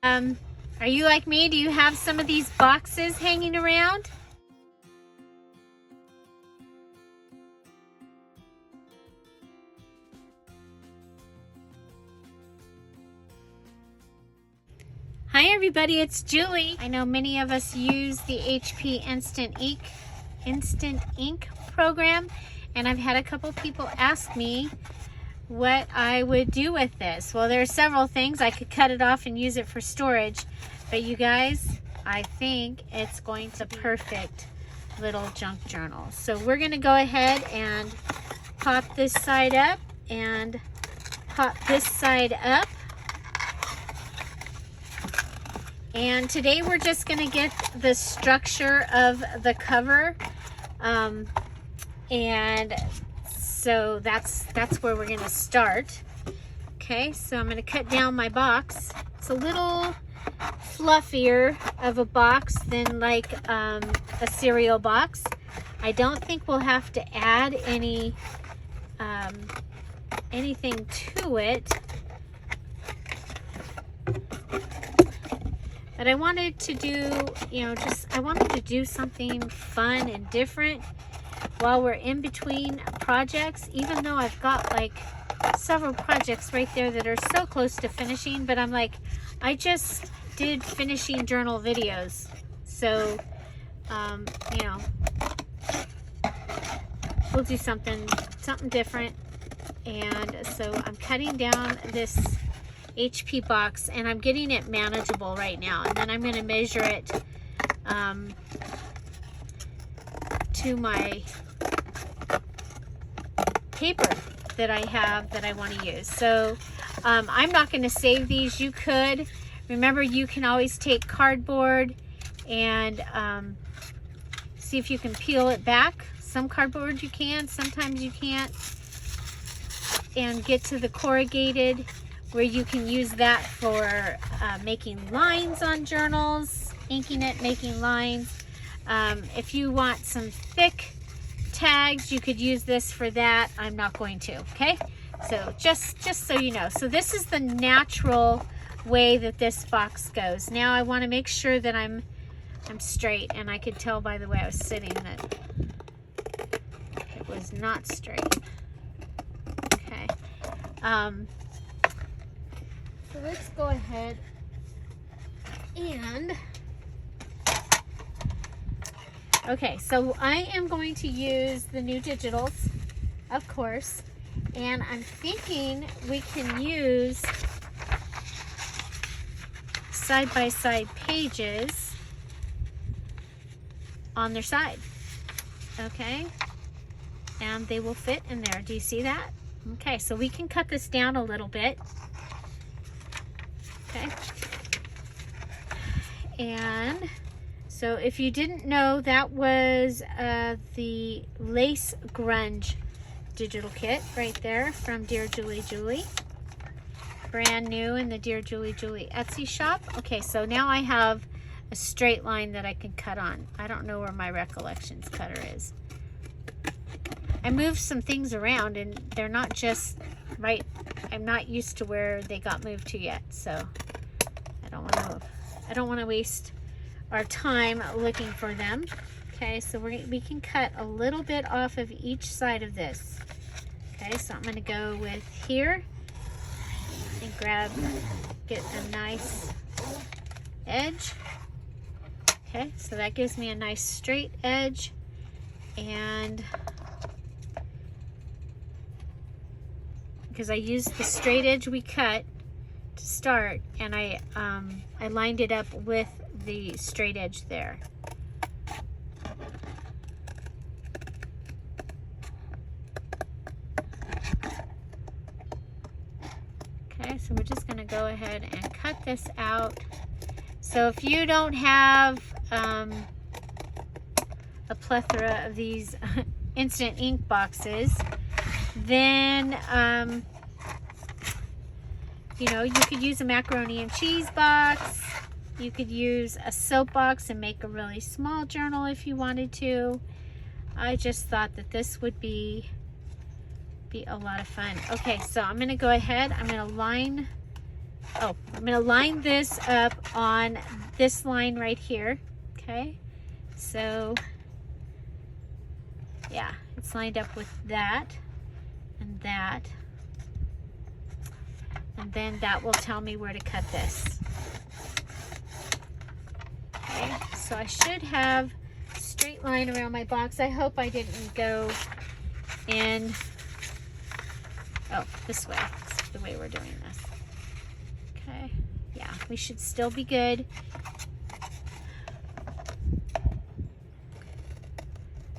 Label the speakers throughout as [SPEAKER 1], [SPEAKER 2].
[SPEAKER 1] Are you like me? Do you have some of these boxes hanging around? Hi everybody, it's Julie. I know many of us use the HP Instant Ink program, and I've had a couple people ask me what I would do with this. Well, there are several things. I could cut it off and use it for storage, but you guys, I think it's going to be a perfect little junk journal. So we're gonna go ahead and pop this side up and pop this side up. And today we're just gonna get the structure of the cover. And so that's where we're gonna start. Okay, so I'm gonna cut down my box. It's a little fluffier of a box than like a cereal box. I don't think we'll have to add anything to it. But I wanted to do, I wanted to do something fun and different while we're in between projects, even though I've got like several projects right there that are so close to finishing, but I'm like, I just did finishing journal videos. So, we'll do something different. And so I'm cutting down this HP box, and I'm getting it manageable right now, and then I'm going to measure it to my paper that I have that I want to use. So I'm not going to save these. You could. Remember, you can always take cardboard and see if you can peel it back. Some cardboard you can, sometimes you can't. And get to the corrugated, where you can use that for making lines on journals, inking it, making lines. If you want some thick tags, you could use this for that. I'm not going to, okay? So just so you know. So this is the natural way that this box goes. Now I want to make sure that I'm straight, and I could tell by the way I was sitting that it was not straight. Okay. So let's go ahead and, okay, so I am going to use the new digitals, of course, and I'm thinking we can use side-by-side pages on their side, okay, and they will fit in there. Do you see that? Okay, so we can cut this down a little bit. Okay, and so if you didn't know, that was the Lace Grunge digital kit right there from dearJulieJulie, brand new in the dearJulieJulie Etsy shop. Okay, so now I have a straight line that I can cut on. I don't know where my Recollections cutter is. I moved some things around, and they're not just right. I'm not used to where they got moved to yet, so I don't want to waste our time looking for them. Okay, so we can cut a little bit off of each side of this. Okay, so I'm going to go with here and get a nice edge. Okay, so that gives me a nice straight edge, and because I used the straight edge we cut to start, and I lined it up with the straight edge there. Okay, so we're just going to go ahead and cut this out. So if you don't have a plethora of these instant ink boxes, then you could use a macaroni and cheese box. You could use a soap box and make a really small journal if you wanted to. I just thought that this would be a lot of fun. Okay, so I'm going to go ahead. I'm going to line I'm gonna line this up on this line right here, okay? So, yeah, it's lined up with that and that. And then that will tell me where to cut this. Okay, so I should have a straight line around my box. I hope I didn't go in, oh, this way. This is the way we're doing this. Okay, yeah, we should still be good.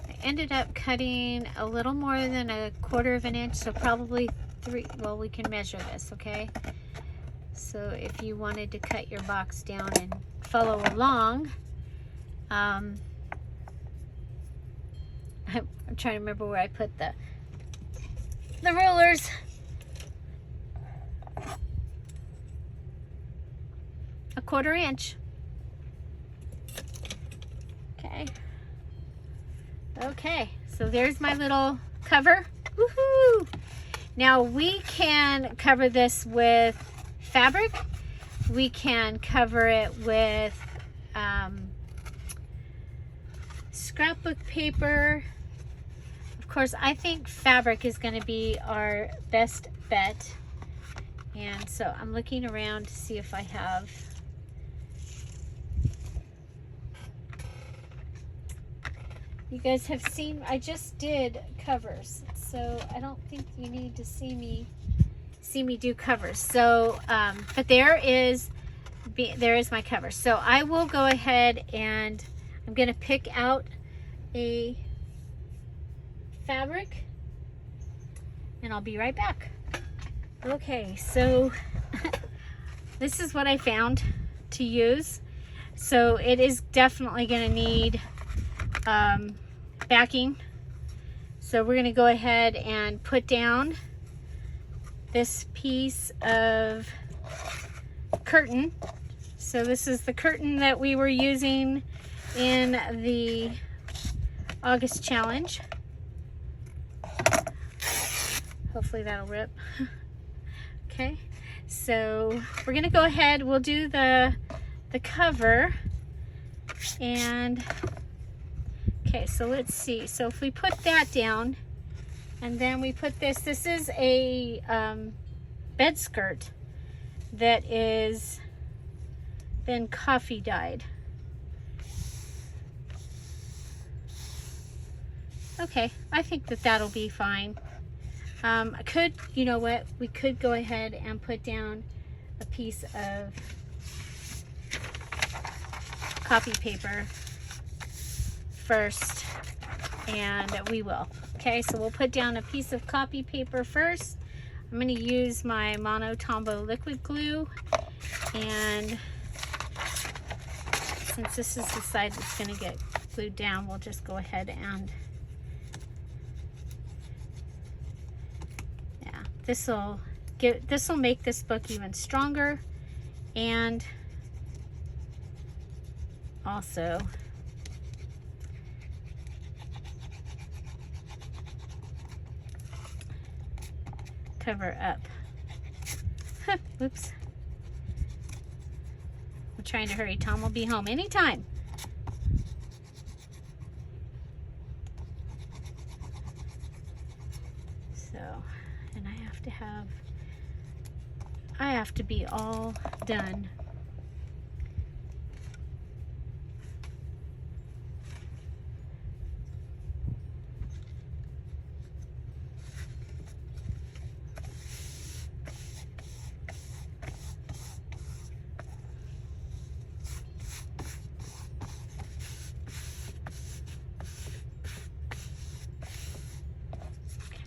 [SPEAKER 1] I ended up cutting a little more than 1/4 of an inch, so probably 3, well, we can measure this, okay? So if you wanted to cut your box down and follow along, I'm trying to remember where I put the rulers. A 1/4 inch. Okay. Okay, so there's my little cover. Woohoo! Now we can cover this with fabric. We can cover it with scrapbook paper. Of course, I think fabric is going to be our best bet. And so I'm looking around to see if I have you guys have seen, I just did covers, so I don't think you need to see me do covers. So, but there is my cover. So I will go ahead and I'm going to pick out a fabric and I'll be right back. Okay, so this is what I found to use. So it is definitely going to need backing. So we're going to go ahead and put down this piece of curtain. So this is the curtain that we were using in the August challenge. Hopefully that'll rip. Okay, so we're gonna go ahead, we'll do the cover. And okay, so let's see, so if we put that down and then we put this is a bed skirt that is been coffee dyed. Okay, I think that that'll be fine. I could, you know what, we could go ahead and put down a piece of copy paper first, and we will. Okay, so we'll put down a piece of copy paper first. I'm going to use my Mono Tombow liquid glue, and since this is the side that's going to get glued down, we'll just go ahead and this will make this book even stronger, and also cover up. Oops. I'm trying to hurry. Tom will be home anytime. So, and I have to be all done.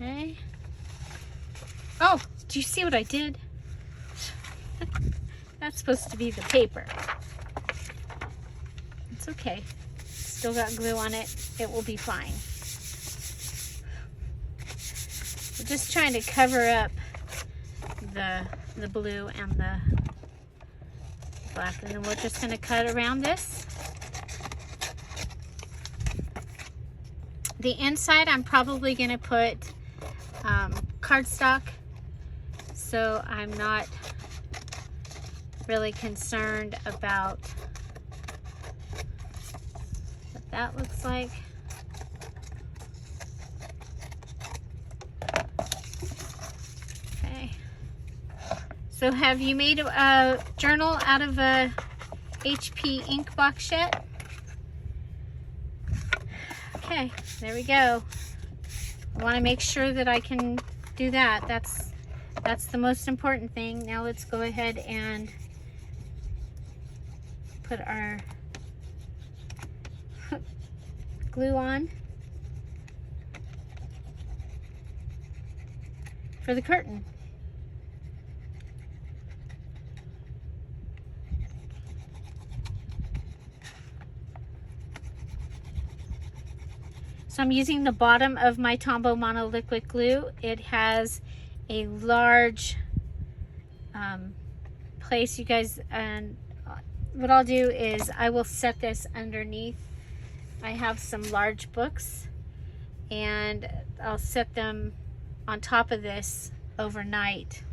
[SPEAKER 1] Okay. Oh, do you see what I did? That's supposed to be the paper. It's okay. Still got glue on it. It will be fine. We're just trying to cover up the blue and the black, and then we're just going to cut around this. The inside I'm probably going to put cardstock, so I'm not really concerned about what that looks like. Okay. So have you made a journal out of a HP ink box yet? Okay, there we go. I want to make sure that I can do that. That's the most important thing. Now let's go ahead and put our glue on for the curtain. So I'm using the bottom of my Tombow Mono Liquid Glue. It has a large place, you guys, and what I'll do is I will set this underneath. I have some large books and I'll set them on top of this overnight.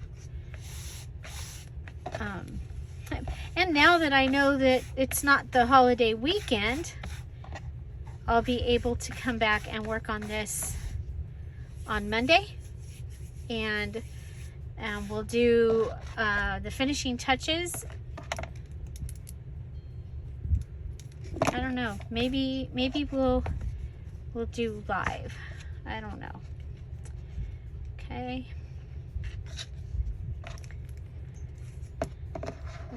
[SPEAKER 1] And now that I know that it's not the holiday weekend, I'll be able to come back and work on this on Monday, and we'll do the finishing touches. I don't know, maybe we'll do live. I don't know. Okay.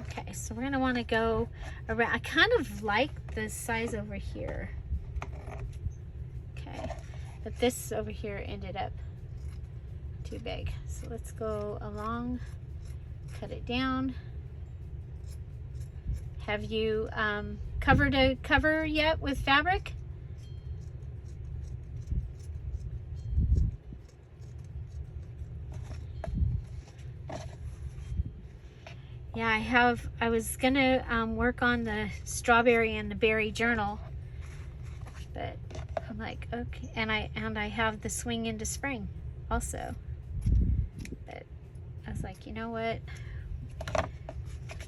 [SPEAKER 1] Okay, so we're gonna want to go around. I kind of like the size over here. Okay, but this over here ended up too big. So let's go along, cut it down. Have you covered a cover yet with fabric? Yeah, I have. I was gonna work on the strawberry and the berry journal, but I'm like, okay, and I have the swing into spring also, but I was like, you know what,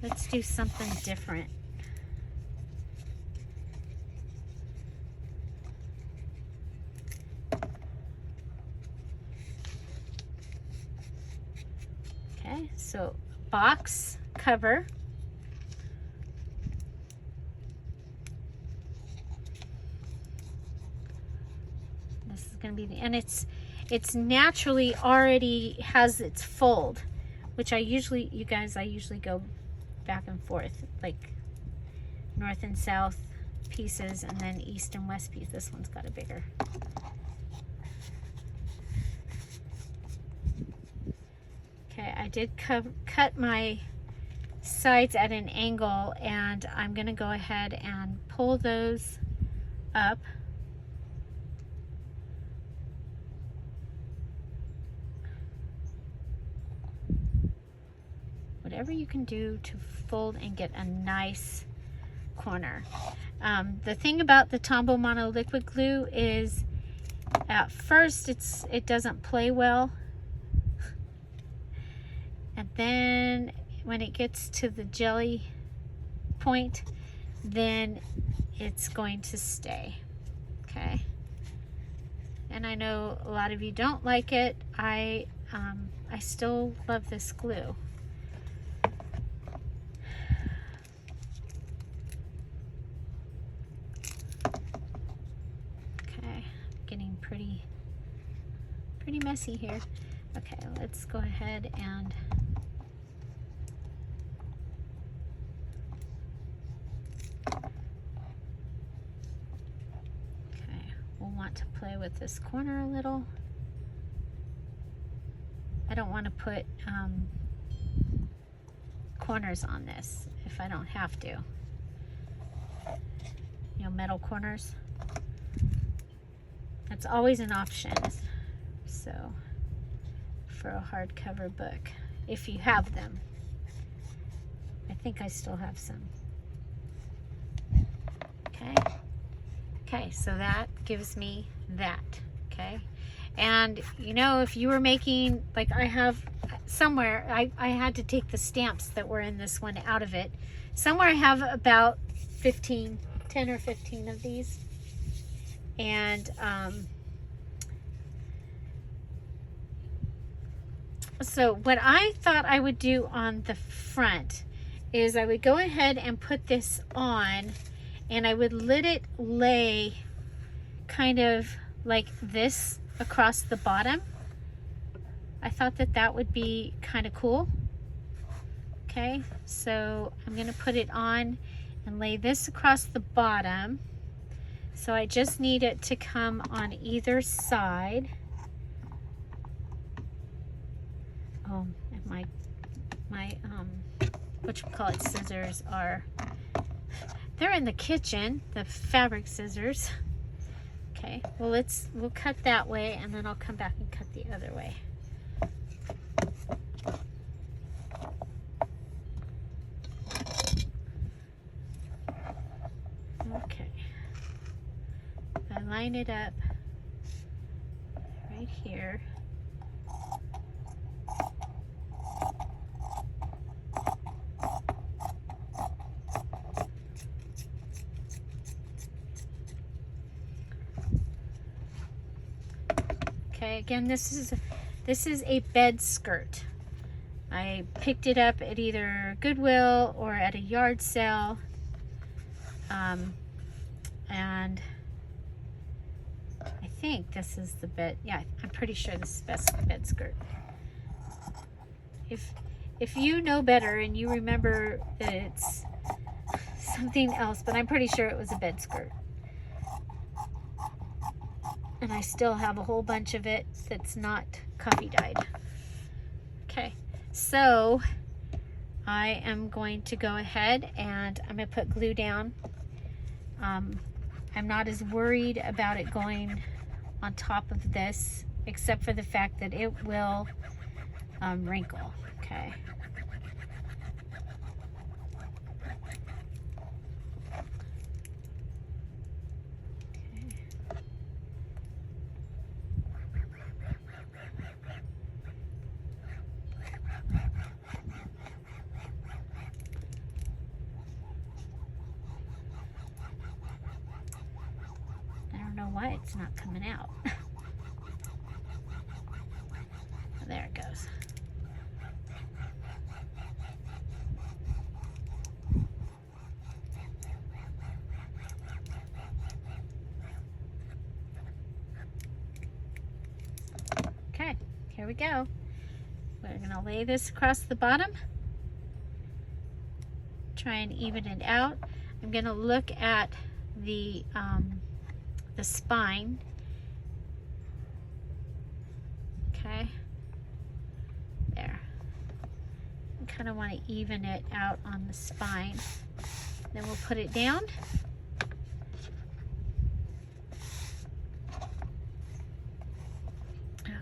[SPEAKER 1] let's do something different. Okay, so box cover. This is going to be the, and it's naturally already has its fold, which I usually, you guys, I usually go back and forth, like north and south pieces and then east and west piece. This one's got a bigger. Okay, I did cut my sides at an angle, and I'm going to go ahead and pull those up. Whatever you can do to fold and get a nice corner. The thing about the Tombow Mono Liquid Glue is at first it doesn't play well, and then when it gets to the jelly point, then it's going to stay. Okay, and I know a lot of you don't like it. I still love this glue. Okay, getting pretty messy here. Okay, let's go ahead and want to play with this corner a little. I don't want to put corners on this if I don't have to. You know, metal corners. That's always an option. So, for a hardcover book, if you have them. I think I still have some. Okay. Okay, so that gives me that, okay? And you know, if you were making, like I have, somewhere, I had to take the stamps that were in this one out of it. Somewhere I have about 10 or 15 of these. And so what I thought I would do on the front is I would go ahead and put this on, and I would let it lay kind of like this across the bottom. I thought that that would be kind of cool. Okay, so I'm going to put it on and lay this across the bottom. So I just need it to come on either side. Oh, and my whatchamacallit scissors are, they're in the kitchen, the fabric scissors. Okay, well we'll cut that way, and then I'll come back and cut the other way. Okay, I line it up right here. Okay, again, this is a bed skirt. I picked it up at either Goodwill or at a yard sale. And I think this is the bed. Yeah, I'm pretty sure this is the bed skirt. If you know better and you remember that it's something else, but I'm pretty sure it was a bed skirt. And I still have a whole bunch of it that's not coffee dyed. Okay, so I am going to go ahead and I'm going to put glue down. I'm not as worried about it going on top of this, except for the fact that it will wrinkle. Okay. Why it's not coming out. There it goes. Okay, here we go. We're gonna lay this across the bottom. Try and even it out. I'm gonna look at the spine. Okay, there. I kind of want to even it out on the spine. Then we'll put it down.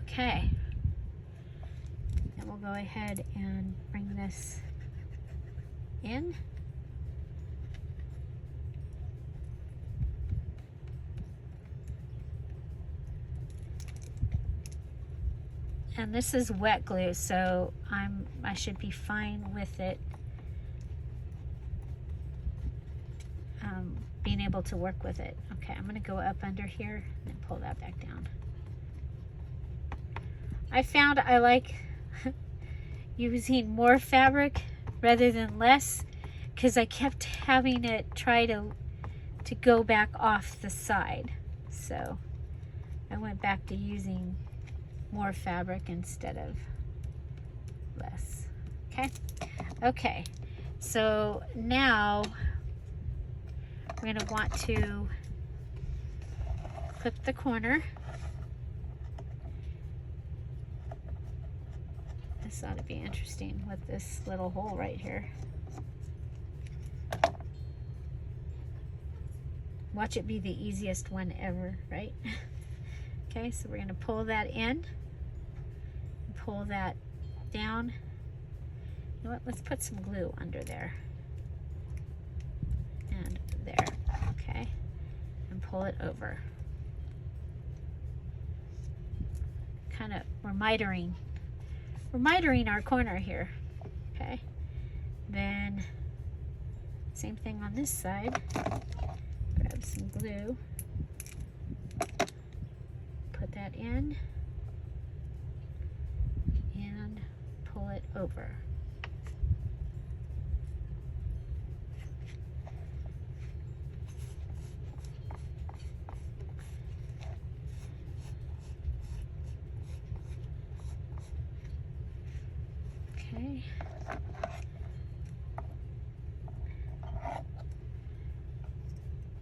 [SPEAKER 1] Okay, then we'll go ahead and bring this in. And this is wet glue, so I should be fine with it being able to work with it. Okay, I'm going to go up under here and pull that back down. I found I like using more fabric rather than less, because I kept having it try to go back off the side. So I went back to using more fabric instead of less. Okay. Okay, so now we're going to want to clip the corner. This ought to be interesting with this little hole right here. Watch it be the easiest one ever, right? Okay, so we're going to pull that in. Pull that down. You know what? Let's put some glue under there. And there. Okay. And pull it over. Kind of, we're mitering we're mitering our corner here. Okay, then same thing on this side. Grab some glue, put that in, and pull it over. Okay.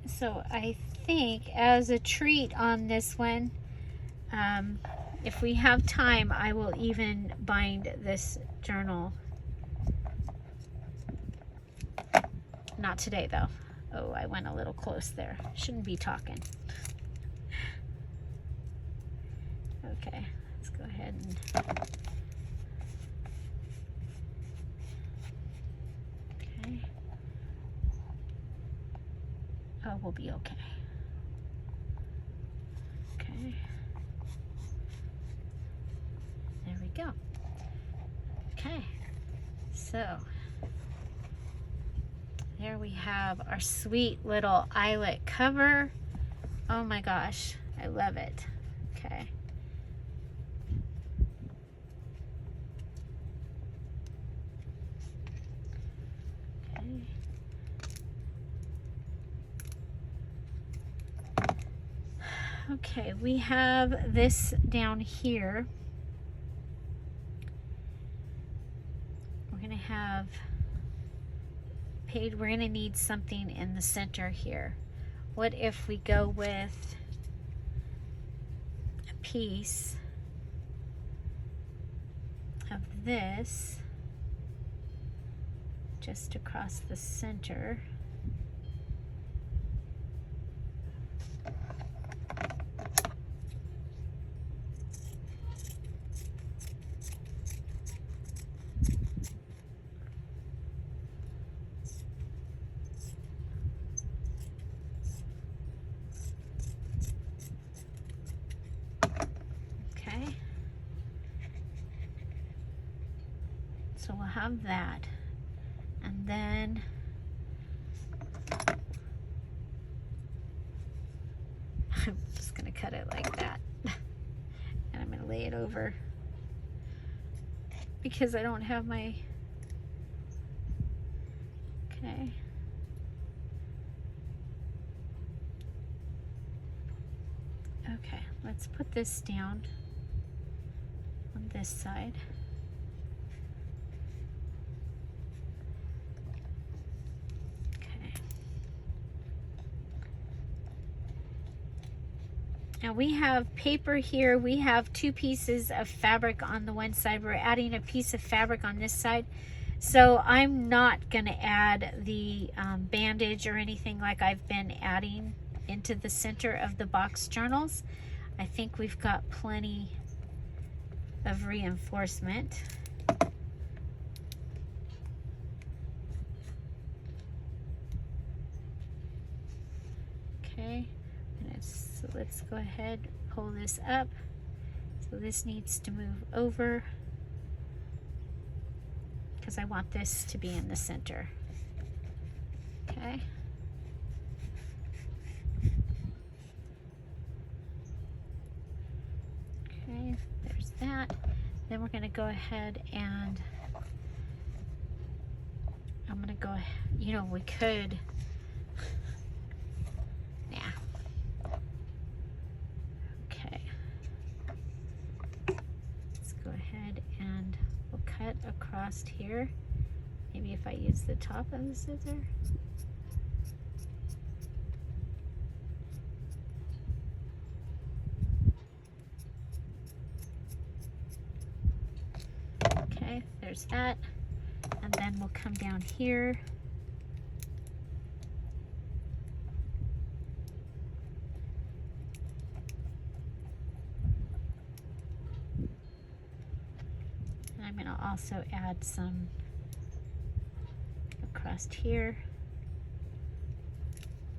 [SPEAKER 1] So I think as a treat on this one, if we have time, I will even bind this journal. Not today though. Oh, I went a little close there. Shouldn't be talking. Okay, let's go ahead and... Okay. Oh, we'll be okay. Okay. There we go. Okay. So, there we have our sweet little eyelet cover. Oh my gosh, I love it. Okay. Okay, we have this down here. We're gonna have we're gonna need something in the center here. What if we go with a piece of this just across the center? So we'll have that, and then I'm just gonna cut it like that, and I'm gonna lay it over because I don't have my, okay. Okay, let's put this down on this side. Now we have paper here. We have 2 pieces of fabric on the one side. We're adding a piece of fabric on this side. So I'm not going to add the bandage or anything like I've been adding into the center of the box journals. I think we've got plenty of reinforcement. Okay. So let's go ahead, pull this up. So this needs to move over because I want this to be in the center. Okay. Okay, there's that. Then we're going to go ahead and I'm going to go, you know, we could, across here. Maybe if I use the top of the scissor. Okay, there's that. And then we'll come down here. I'm going to also add some across here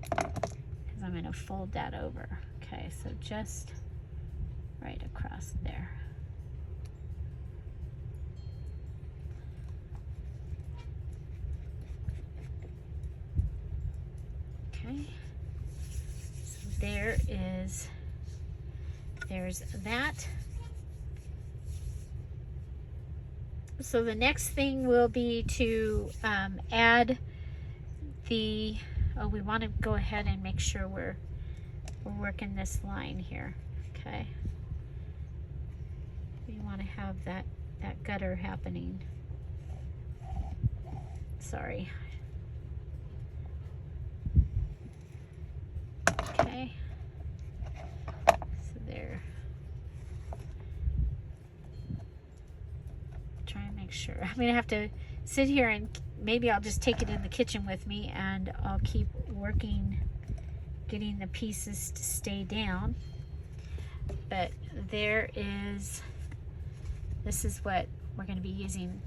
[SPEAKER 1] because I'm going to fold that over. Okay, so just right across there. Okay, so there's that. So the next thing will be to add the, we want to go ahead and make sure we're working this line here. Okay, we want to have that gutter happening. Sorry. Okay, so there. Try and make sure. I'm gonna have to sit here and maybe I'll just take it in the kitchen with me and I'll keep working, getting the pieces to stay down. But this is what we're going to be using.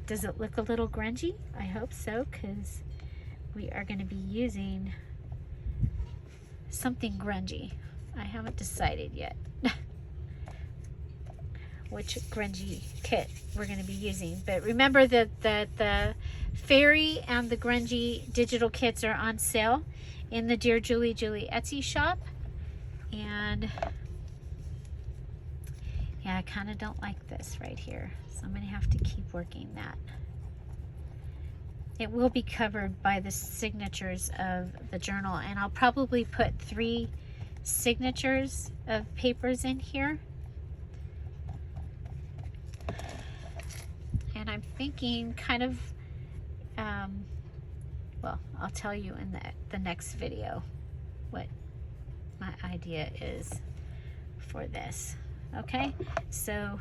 [SPEAKER 1] Does it look a little grungy? I hope so, because we are going to be using something grungy. I haven't decided yet which grungy kit we're going to be using. But remember that the fairy and the grungy digital kits are on sale in the Dear Julie Julie Etsy shop. And yeah, I kind of don't like this right here, so I'm going to have to keep working that. It will be covered by the signatures of the journal, and I'll probably put 3 signatures of papers in here. And I'm thinking kind of, well, I'll tell you in the next video what my idea is for this. Okay, so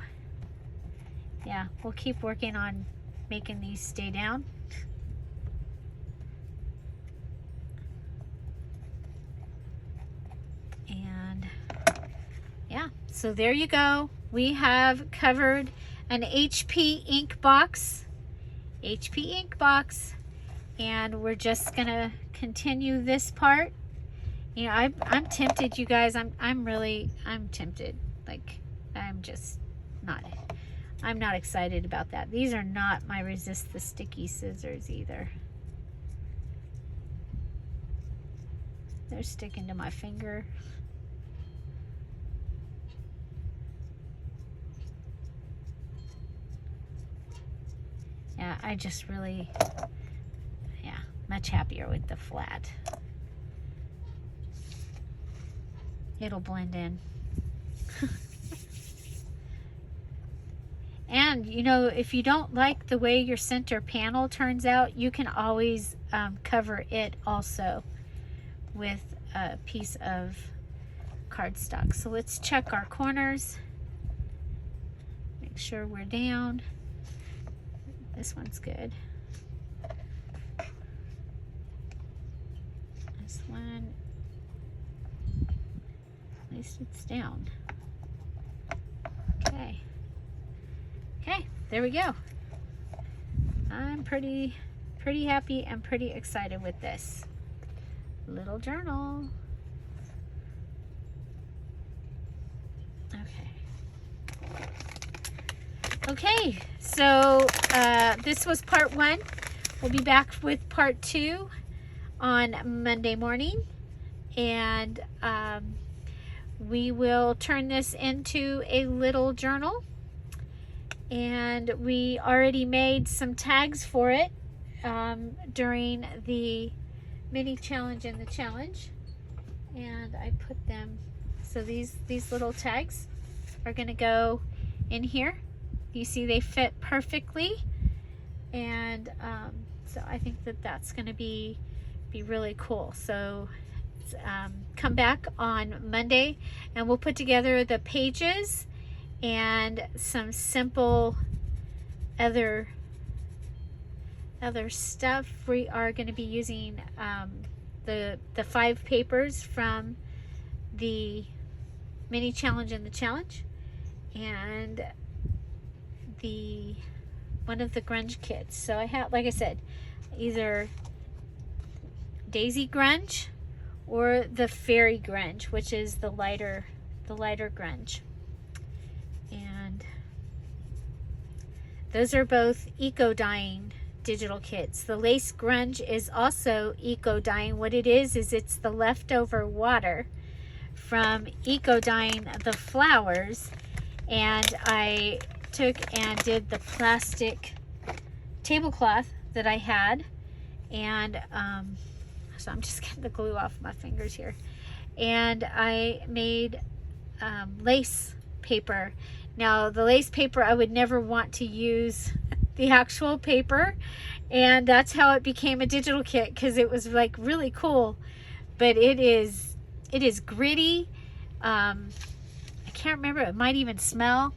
[SPEAKER 1] yeah, we'll keep working on making these stay down. And yeah, so there you go. We have covered an HP ink box, and we're just gonna continue this part. You know, I'm tempted, you guys. I'm tempted. Like, I'm not excited about that. These are not my Resist the Sticky scissors either. They're sticking to my finger. Yeah, I just really, yeah, much happier with the flat. It'll blend in. And you know, if you don't like the way your center panel turns out, you can always cover it also with a piece of cardstock. So let's check our corners, make sure we're down. This one's good. This one, at least it's down. Okay. Okay, there we go. I'm pretty happy and pretty excited with this little journal. Okay, so this was part 1. We'll be back with part 2 on Monday morning, and we will turn this into a little journal. And we already made some tags for it during the mini challenge and the challenge, and I put them, so these little tags are going to go in here. You see they fit perfectly, and so I think that that's going to be really cool. So come back on Monday and we'll put together the pages and some simple other stuff. We are going to be using the 5 papers from the mini challenge and the challenge, and one of the grunge kits. So I have, like I said, either Daisy grunge or the fairy grunge, which is the lighter grunge. And those are both eco dyeing digital kits. The lace grunge is also eco dyeing. What it is it's the leftover water from eco dyeing the flowers, and I took and did the plastic tablecloth that I had, and so I'm just getting the glue off my fingers here, and I made lace paper. Now the lace paper, I would never want to use the actual paper, and that's how it became a digital kit, because it was like really cool, but it is gritty. I can't remember, it might even smell.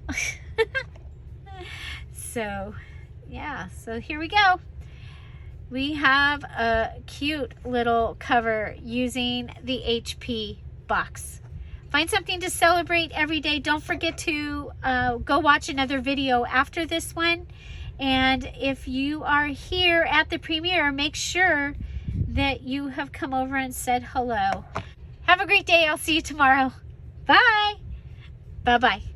[SPEAKER 1] So yeah, so here we go. We have a cute little cover using the HP box. Find something to celebrate every day. Don't forget to go watch another video after this one. And if you are here at the premiere, make sure that you have come over and said hello. Have a great day. I'll see you tomorrow. Bye. Bye-bye.